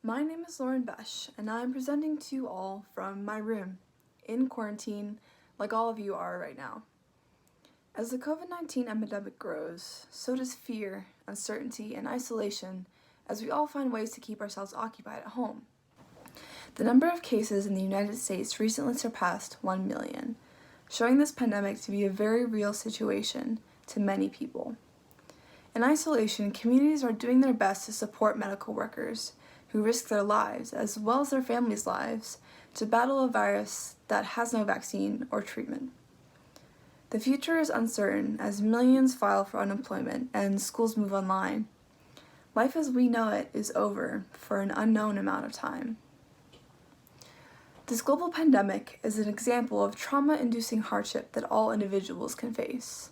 My name is Besch, and I'm presenting to you all from my room, in quarantine, like all of you are right now. As the COVID-19 epidemic grows, so does fear, uncertainty, and isolation as we all find ways to keep ourselves occupied at home. The number of cases in the United States recently surpassed 1 million, showing this pandemic to be a very real situation to many people. In isolation, communities are doing their best to support medical workers who risk their lives, as well as their families' lives, to battle a virus that has no vaccine or treatment. The future is uncertain as millions file for unemployment and schools move online. Life as we know it is over for an unknown amount of time. This global pandemic is an example of trauma-inducing hardship that all individuals can face.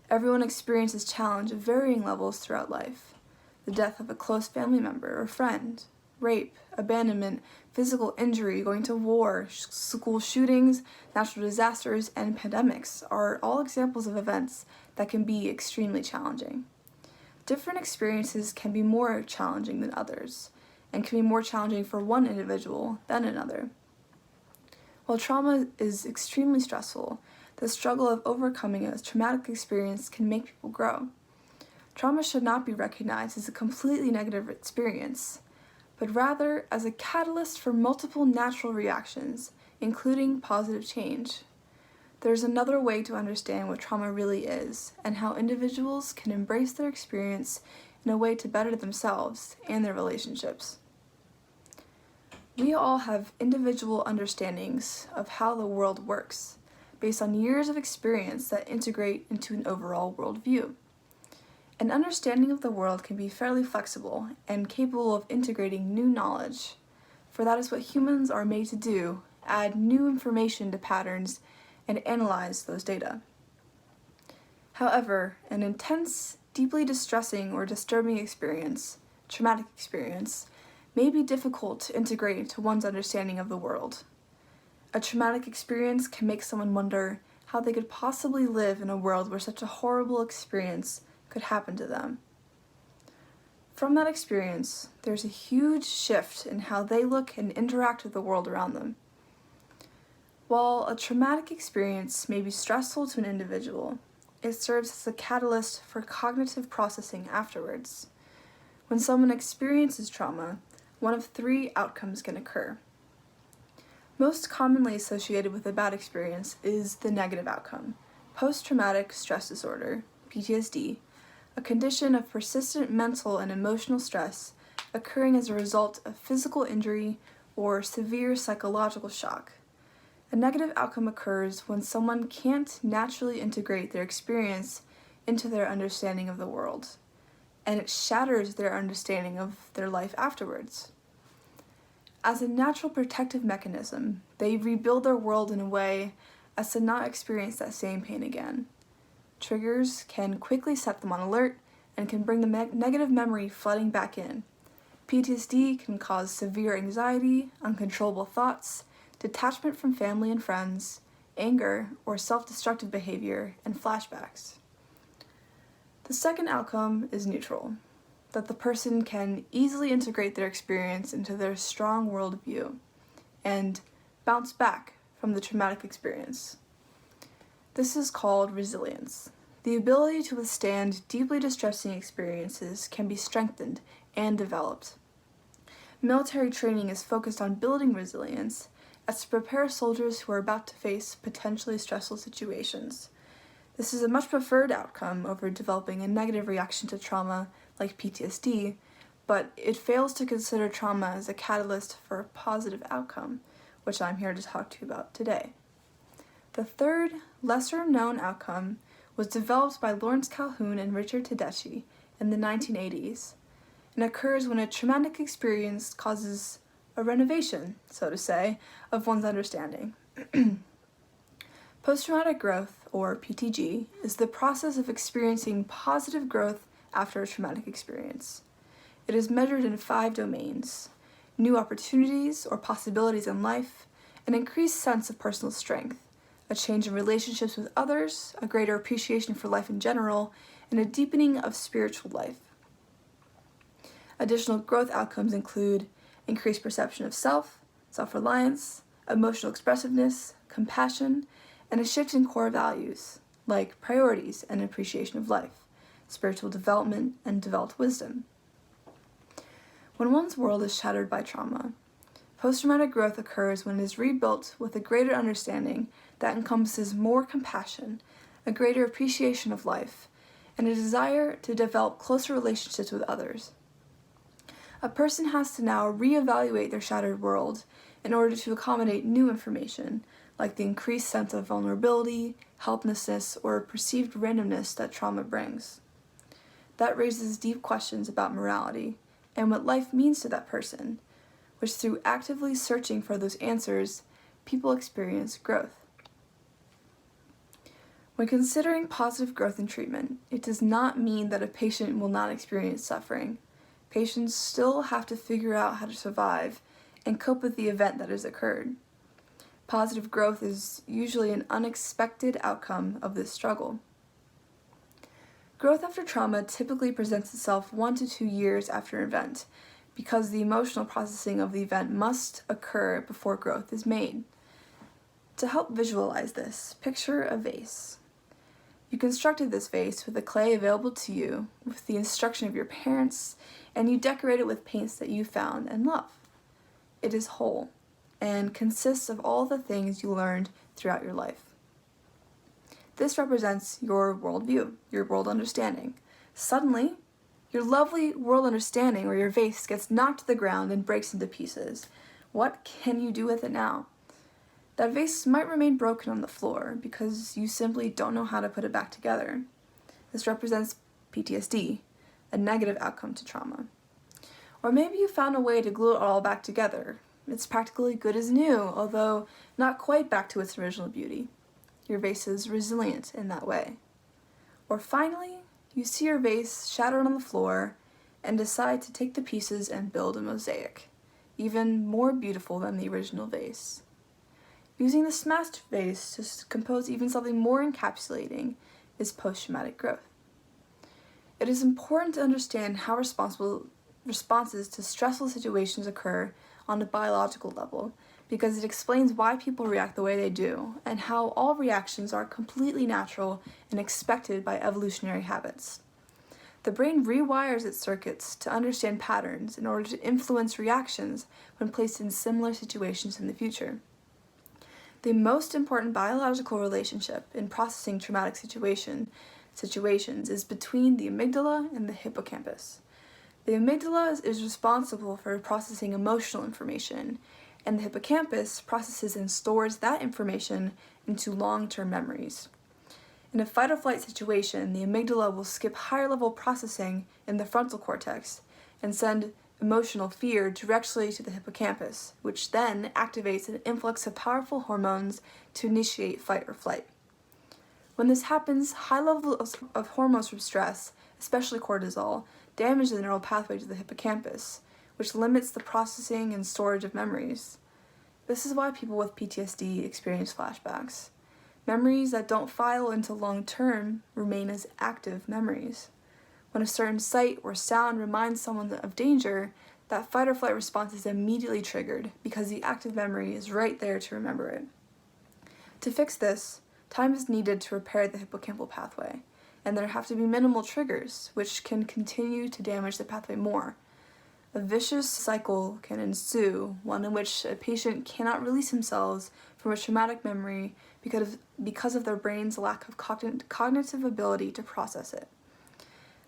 Everyone experiences challenge of varying levels throughout life. The death of a close family member or friend, rape, abandonment, physical injury, going to war, school shootings, natural disasters, and pandemics are all examples of events that can be extremely challenging. Different experiences can be more challenging than others, and can be more challenging for one individual than another. While trauma is extremely stressful, the struggle of overcoming a traumatic experience can make people grow. Trauma should not be recognized as a completely negative experience, but rather as a catalyst for multiple natural reactions, including positive change. There's another way to understand what trauma really is, and how individuals can embrace their experience in a way to better themselves and their relationships. We all have individual understandings of how the world works, based on years of experience that integrate into an overall worldview. An understanding of the world can be fairly flexible and capable of integrating new knowledge, for that is what humans are made to do, add new information to patterns and analyze those data. However, an intense, deeply distressing or disturbing experience, traumatic experience, may be difficult to integrate into one's understanding of the world. A traumatic experience can make someone wonder how they could possibly live in a world where such a horrible experience could happen to them. From that experience, there's a huge shift in how they look and interact with the world around them. While a traumatic experience may be stressful to an individual, it serves as a catalyst for cognitive processing afterwards. When someone experiences trauma, one of three outcomes can occur. Most commonly associated with a bad experience is the negative outcome, post-traumatic stress disorder, PTSD, a condition of persistent mental and emotional stress occurring as a result of physical injury or severe psychological shock. A negative outcome occurs when someone can't naturally integrate their experience into their understanding of the world, and it shatters their understanding of their life afterwards. As a natural protective mechanism, they rebuild their world in a way as to not experience that same pain again. Triggers can quickly set them on alert and can bring the negative memory flooding back in. PTSD can cause severe anxiety, uncontrollable thoughts, detachment from family and friends, anger or self-destructive behavior, and flashbacks. The second outcome is neutral, that the person can easily integrate their experience into their strong worldview and bounce back from the traumatic experience. This is called resilience. The ability to withstand deeply distressing experiences can be strengthened and developed. Military training is focused on building resilience as to prepare soldiers who are about to face potentially stressful situations. This is a much preferred outcome over developing a negative reaction to trauma like PTSD, but it fails to consider trauma as a catalyst for a positive outcome, which I'm here to talk to you about today. The third, lesser-known outcome was developed by Lawrence Calhoun and Richard Tedeschi in the 1980s, and occurs when a traumatic experience causes a renovation, so to say, of one's understanding. Post-traumatic growth, or PTG, is the process of experiencing positive growth after a traumatic experience. It is measured in 5 domains: new opportunities or possibilities in life, an increased sense of personal strength, a change in relationships with others, a greater appreciation for life in general, and a deepening of spiritual life. Additional growth outcomes include increased perception of self, self-reliance, emotional expressiveness, compassion, and a shift in core values, like priorities and appreciation of life, spiritual development, and developed wisdom. When one's world is shattered by trauma, post-traumatic growth occurs when it is rebuilt with a greater understanding that encompasses more compassion, a greater appreciation of life, and a desire to develop closer relationships with others. A person has to now reevaluate their shattered world in order to accommodate new information, like the increased sense of vulnerability, helplessness, or perceived randomness that trauma brings. That raises deep questions about morality and what life means to that person, which through actively searching for those answers, people experience growth. When considering positive growth in treatment, it does not mean that a patient will not experience suffering. Patients still have to figure out how to survive and cope with the event that has occurred. Positive growth is usually an unexpected outcome of this struggle. Growth after trauma typically presents itself 1 to 2 years after an event, because the emotional processing of the event must occur before growth is made. To help visualize this, picture a vase. You constructed this vase with the clay available to you, with the instruction of your parents, and you decorate it with paints that you found and love. It is whole, and consists of all the things you learned throughout your life. This represents your worldview, your world understanding. Suddenly, your lovely world understanding or your vase gets knocked to the ground and breaks into pieces. What can you do with it now? That vase might remain broken on the floor because you simply don't know how to put it back together. This represents PTSD, a negative outcome to trauma. Or maybe you found a way to glue it all back together. It's practically good as new, although not quite back to its original beauty. Your vase is resilient in that way. Or finally, you see your vase shattered on the floor and decide to take the pieces and build a mosaic, even more beautiful than the original vase. Using the smashed vase to compose even something more encapsulating is post-traumatic growth. It is important to understand how responses to stressful situations occur on a biological level, because it explains why people react the way they do, and how all reactions are completely natural and expected by evolutionary habits. The brain rewires its circuits to understand patterns in order to influence reactions when placed in similar situations in the future. The most important biological relationship in processing traumatic situations is between the amygdala and the hippocampus. The amygdala is responsible for processing emotional information, and the hippocampus processes and stores that information into long-term memories. In a fight-or-flight situation, the amygdala will skip higher-level processing in the frontal cortex and send emotional fear directly to the hippocampus, which then activates an influx of powerful hormones to initiate fight or flight. When this happens, high levels of hormones from stress, especially cortisol, damage the neural pathway to the hippocampus, which limits the processing and storage of memories. This is why people with PTSD experience flashbacks. Memories that don't file into long-term remain as active memories. When a certain sight or sound reminds someone of danger, that fight or flight response is immediately triggered because the active memory is right there to remember it. To fix this, time is needed to repair the hippocampal pathway, and there have to be minimal triggers, which can continue to damage the pathway more. A vicious cycle can ensue, one in which a patient cannot release themselves from a traumatic memory because of their brain's lack of cognitive ability to process it.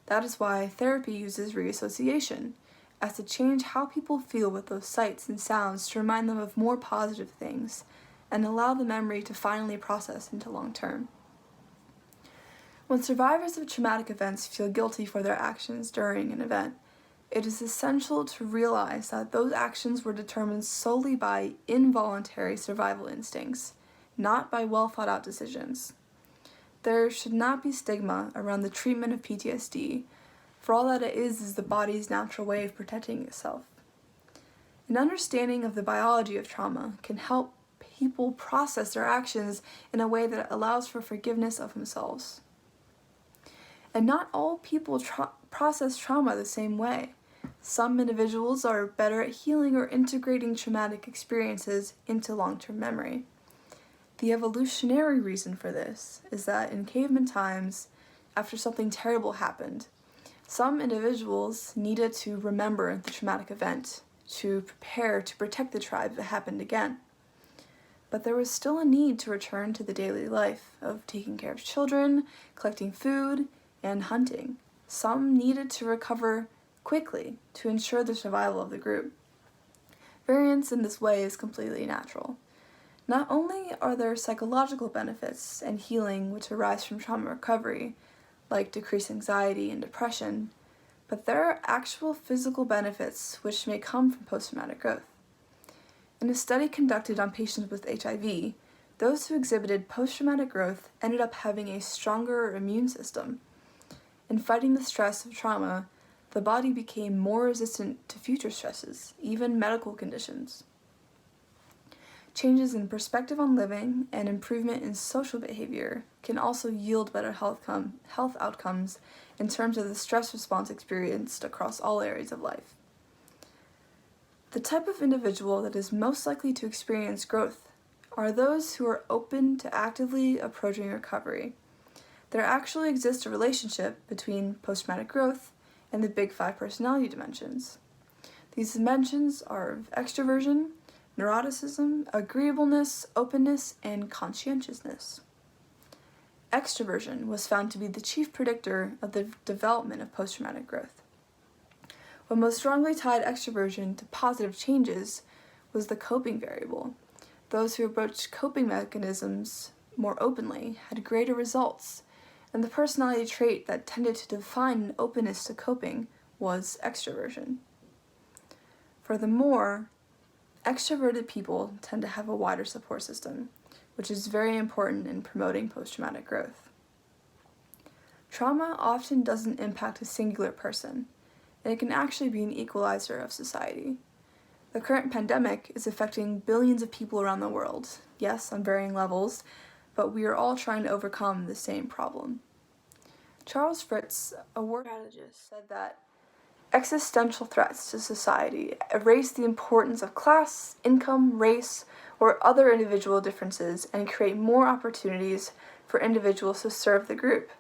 That is why therapy uses reassociation, as to change how people feel with those sights and sounds to remind them of more positive things, and allow the memory to finally process into long term. When survivors of traumatic events feel guilty for their actions during an event, it is essential to realize that those actions were determined solely by involuntary survival instincts, not by well-thought-out decisions. There should not be stigma around the treatment of PTSD, for all that it is the body's natural way of protecting itself. An understanding of the biology of trauma can help people process their actions in a way that allows for forgiveness of themselves. And not all people process trauma the same way. Some individuals are better at healing or integrating traumatic experiences into long-term memory. The evolutionary reason for this is that in caveman times, after something terrible happened, some individuals needed to remember the traumatic event to prepare to protect the tribe if it happened again. But there was still a need to return to the daily life of taking care of children, collecting food, and hunting. Some needed to recover quickly to ensure the survival of the group. Variance in this way is completely natural. Not only are there psychological benefits and healing which arise from trauma recovery, like decreased anxiety and depression, but there are actual physical benefits which may come from post-traumatic growth. In a study conducted on patients with HIV, those who exhibited post-traumatic growth ended up having a stronger immune system. In fighting the stress of trauma, the body became more resistant to future stresses, even medical conditions. Changes in perspective on living and improvement in social behavior can also yield better health outcomes in terms of the stress response experienced across all areas of life. The type of individual that is most likely to experience growth are those who are open to actively approaching recovery. There actually exists a relationship between post-traumatic growth and the Big Five personality dimensions. These dimensions are extroversion, neuroticism, agreeableness, openness, and conscientiousness. Extroversion was found to be the chief predictor of the development of post-traumatic growth. What most strongly tied extroversion to positive changes was the coping variable. Those who approached coping mechanisms more openly had greater results, and the personality trait that tended to define an openness to coping was extroversion. Furthermore, extroverted people tend to have a wider support system, which is very important in promoting post-traumatic growth. Trauma often doesn't impact a singular person, and it can actually be an equalizer of society. The current pandemic is affecting billions of people around the world, yes, on varying levels, but we are all trying to overcome the same problem. Charles Fritz, a war strategist, said that existential threats to society erase the importance of class, income, race, or other individual differences and create more opportunities for individuals to serve the group,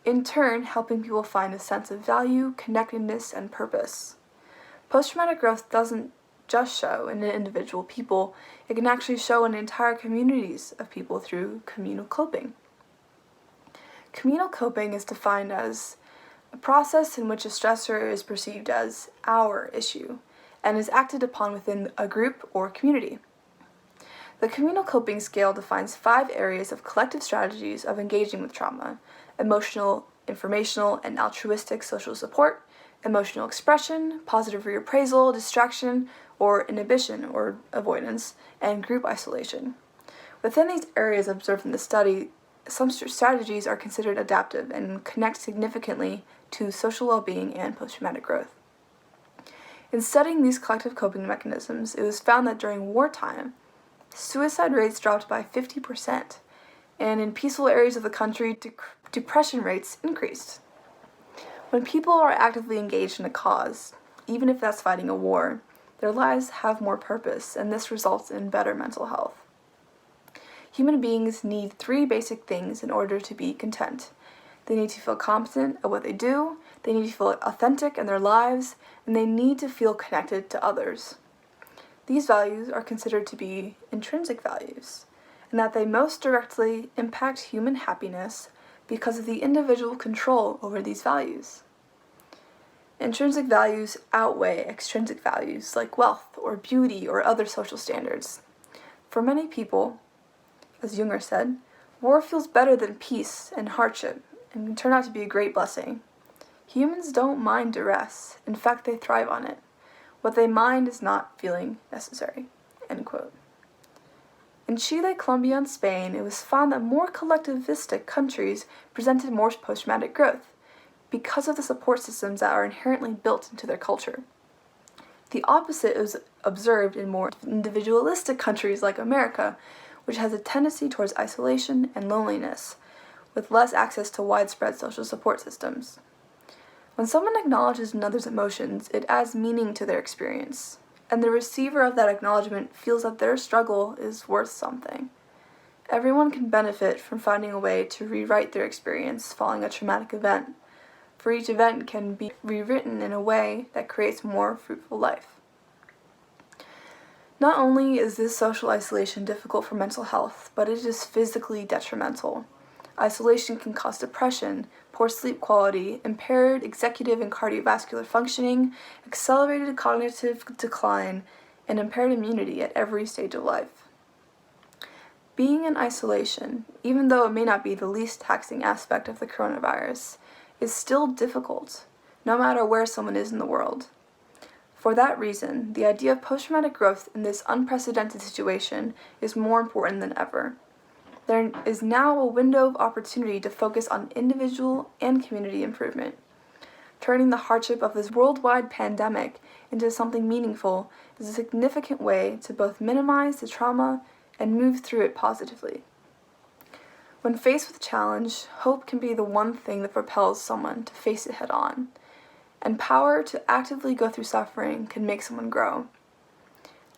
in turn helping people find a sense of value, connectedness, and purpose. Post-traumatic growth doesn't just show in individual people, it can actually show in entire communities of people through communal coping. Communal coping is defined as a process in which a stressor is perceived as our issue and is acted upon within a group or community. The communal coping scale defines 5 areas of collective strategies of engaging with trauma: emotional, informational, and altruistic social support, emotional expression, positive reappraisal, distraction, or inhibition or avoidance, and group isolation. Within these areas observed in the study, some strategies are considered adaptive and connect significantly to social well-being and post-traumatic growth. In studying these collective coping mechanisms, it was found that during wartime, suicide rates dropped by 50%, and in peaceful areas of the country, depression rates increased. When people are actively engaged in a cause, even if that's fighting a war, their lives have more purpose, and this results in better mental health. Human beings need 3 basic things in order to be content. They need to feel competent at what they do, they need to feel authentic in their lives, and they need to feel connected to others. These values are considered to be intrinsic values, and that they most directly impact human happiness because of the individual control over these values. Intrinsic values outweigh extrinsic values like wealth or beauty or other social standards. For many people, as Junger said, war feels better than peace and hardship and can turn out to be a great blessing. Humans don't mind duress. In fact, they thrive on it. What they mind is not feeling necessary." End quote. In Chile, Colombia, and Spain, it was found that more collectivistic countries presented more post-traumatic growth because of the support systems that are inherently built into their culture. The opposite is observed in more individualistic countries like America, which has a tendency towards isolation and loneliness, with less access to widespread social support systems. When someone acknowledges another's emotions, it adds meaning to their experience, and the receiver of that acknowledgement feels that their struggle is worth something. Everyone can benefit from finding a way to rewrite their experience following a traumatic event, for each event can be rewritten in a way that creates a more fruitful life. Not only is this social isolation difficult for mental health, but it is physically detrimental. Isolation can cause depression, poor sleep quality, impaired executive and cardiovascular functioning, accelerated cognitive decline, and impaired immunity at every stage of life. Being in isolation, even though it may not be the least taxing aspect of the coronavirus, is still difficult, no matter where someone is in the world. For that reason, the idea of post-traumatic growth in this unprecedented situation is more important than ever. There is now a window of opportunity to focus on individual and community improvement. Turning the hardship of this worldwide pandemic into something meaningful is a significant way to both minimize the trauma and move through it positively. When faced with a challenge, hope can be the one thing that propels someone to face it head on, and power to actively go through suffering can make someone grow.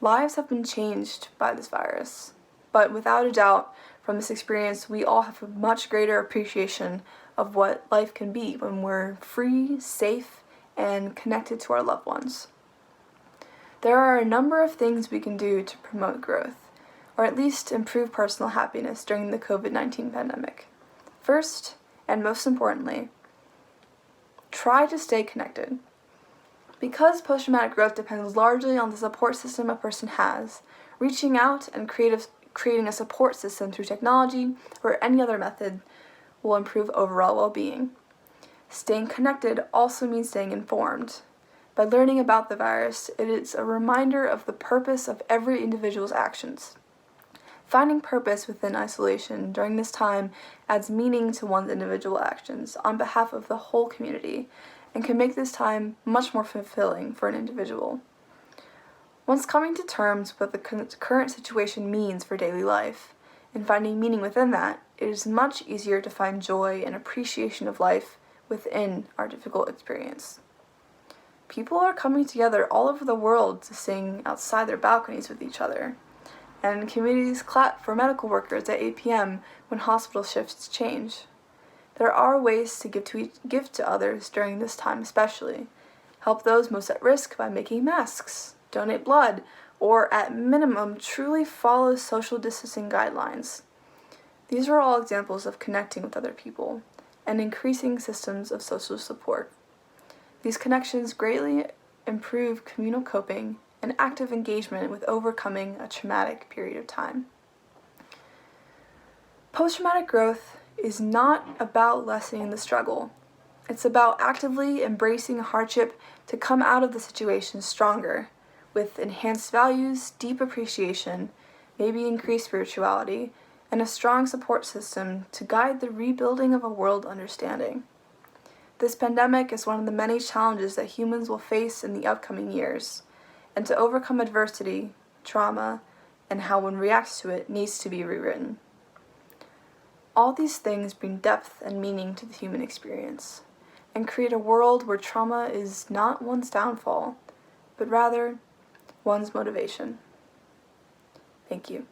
Lives have been changed by this virus, but without a doubt, from this experience, we all have a much greater appreciation of what life can be when we're free, safe, and connected to our loved ones. There are a number of things we can do to promote growth, or at least improve personal happiness during the COVID-19 pandemic. First, and most importantly, try to stay connected. Because post-traumatic growth depends largely on the support system a person has, reaching out and creating a support system through technology or any other method will improve overall well-being. Staying connected also means staying informed. By learning about the virus, it is a reminder of the purpose of every individual's actions. Finding purpose within isolation during this time adds meaning to one's individual actions on behalf of the whole community and can make this time much more fulfilling for an individual. Once coming to terms with what the current situation means for daily life and finding meaning within that, it is much easier to find joy and appreciation of life within our difficult experience. People are coming together all over the world to sing outside their balconies with each other, and communities clap for medical workers at 8 p.m. when hospital shifts change. There are ways to give to others during this time especially. Help those most at risk by making masks, donate blood, or at minimum truly follow social distancing guidelines. These are all examples of connecting with other people and increasing systems of social support. These connections greatly improve communal coping and active engagement with overcoming a traumatic period of time. Post-traumatic growth is not about lessening the struggle. It's about actively embracing hardship to come out of the situation stronger, with enhanced values, deep appreciation, maybe increased spirituality, and a strong support system to guide the rebuilding of a world understanding. This pandemic is one of the many challenges that humans will face in the upcoming years, and to overcome adversity, trauma, and how one reacts to it needs to be rewritten. All these things bring depth and meaning to the human experience, and create a world where trauma is not one's downfall, but rather one's motivation. Thank you.